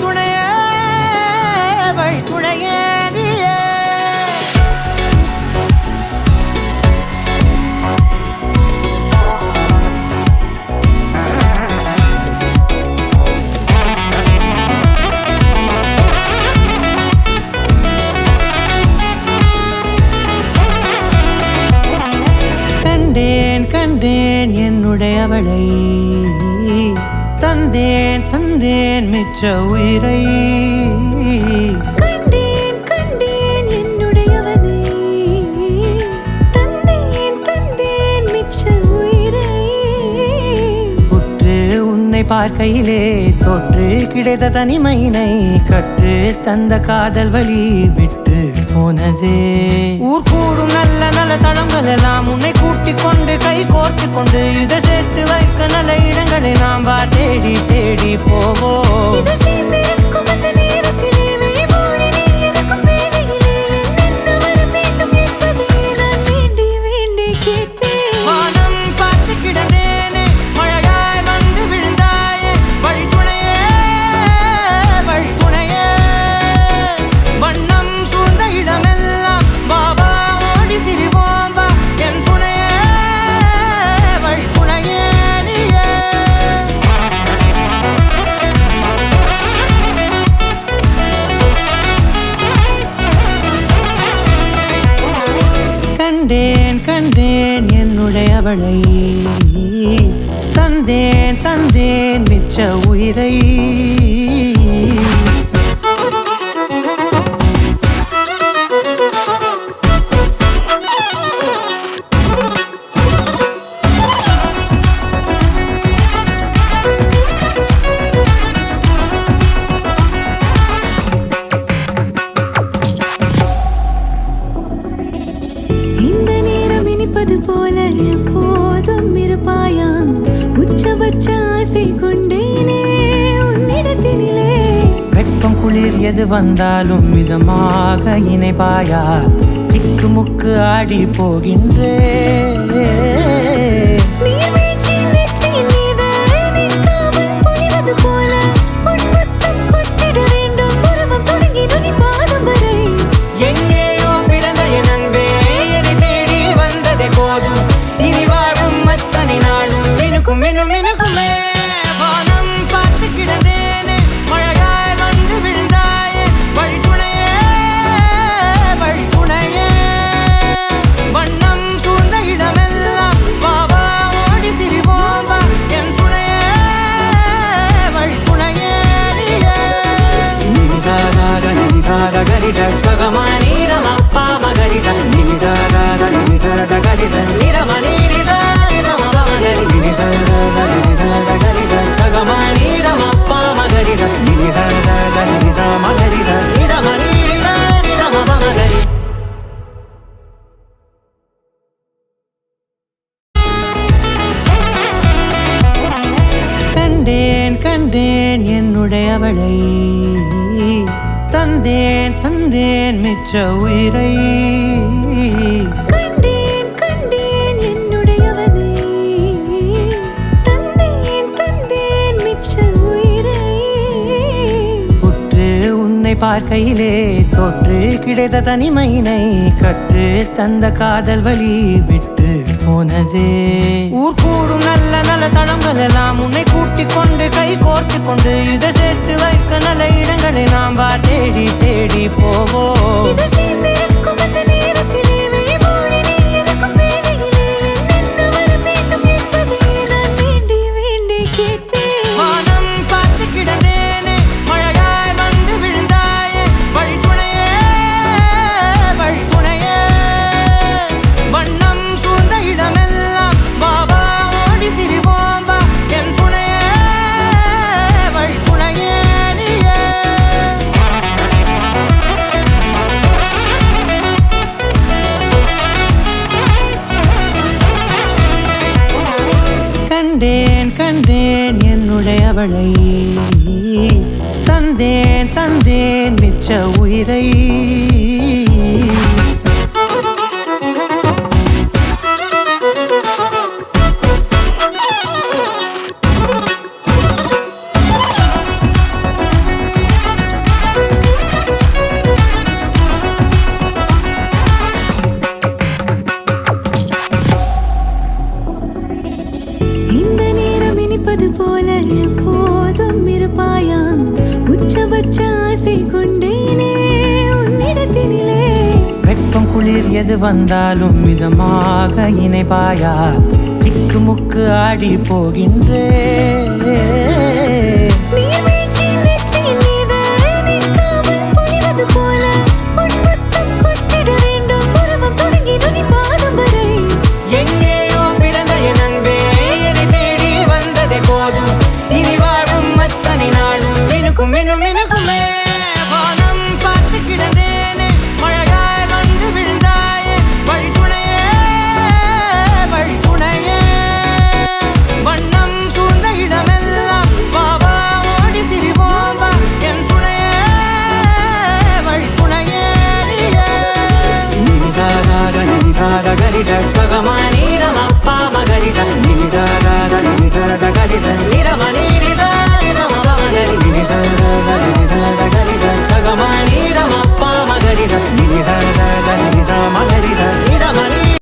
துணையே வழி துணையே நீயே. கண்டேன் கண்டேன் என்னுடையவளை, தந்தேன் தந்தேன் மிச்ச உயிரை. கண்டேன் கண்டேன் என்னுடையவனை, தந்தேன் தந்தேன் மிச்ச உயிரை. உற்று உன்னை பார்க்கையிலே தோற்று கிடைத்த தனிமையினை கற்று தந்த காதல் வழி விட்டு போனதே. ஊர் கூடும் நல்ல நல்ல தளங்கள் எல்லாம் உன்னை கூட்டிக் கொண்டு கை கோர்த்து கொண்டு இதை சேர்த்து வைக்க நல்ல இடங்களை நாம் வா தேடி தேடி போவோம். கண்டேன் கண்டேன் என்னுடையவளை, தந்தேன் தந்தேன் மிச்ச உயிரை. போல எப்போதும் இருப்பாயா, உச்சபட்ச ஆசை கொண்டேனே உன்னிடத்தினிலே. வெப்பம் குளிர் எது வந்தாலும் மிதமாக இணைப்பாயா, திக்கு முக்கு ஆடி போகின்றே. கண்டேன் கண்டேன் என்னுடையவளை, தந்தேன் தந்தேன் மிச்ச உயிரை. கண்டேன் கண்டேன் என்னுடையவனை, தந்தேன் தந்தேன் மிச்ச உயிரை. உற்று உன்னை பார்க்கையிலே தோற்று கிடைத்த தனிமையினை கற்று தந்த காதல் வழி விட்டு போனதே. ஊர் கூடும் நல்ல நல்ல தளங்கள் எல்லாம் உன்னை கூட்டிக் கொண்டு கை கோர்த்து கொண்டு இதை சேர்த்து வைக்க நல்ல இடங்களை நாம் வா தேடி தேடி போவோம். கண்டேன் கண்டேன் என்னுடையவளை, தந்தேன் தந்தேன் மிச்ச உயிரை. உச்சபட்ச ஆசை கொண்டேனே உன்னிடத்தினிலே. வெப்பம் குளிர் எது வந்தாலும் மிதமாக இணைப்பாயா, திக்கு முக்கு ஆடி போகின்றே. நீர்வீழ்ச்சி நெற்றியின் மீது நிற்காமல் பொழிவது போல உன் முத்தம் கொட்டிட வேண்டும். உறவம் தொடங்கி நுனி பாதம் வரை. எங்கேயோ பிறந்த என் அன்பே, என்னை தேடி வந்ததே போதும். இனி வாழும் அத்தனை நாளும் மினுக்கும் மினுக்குமே.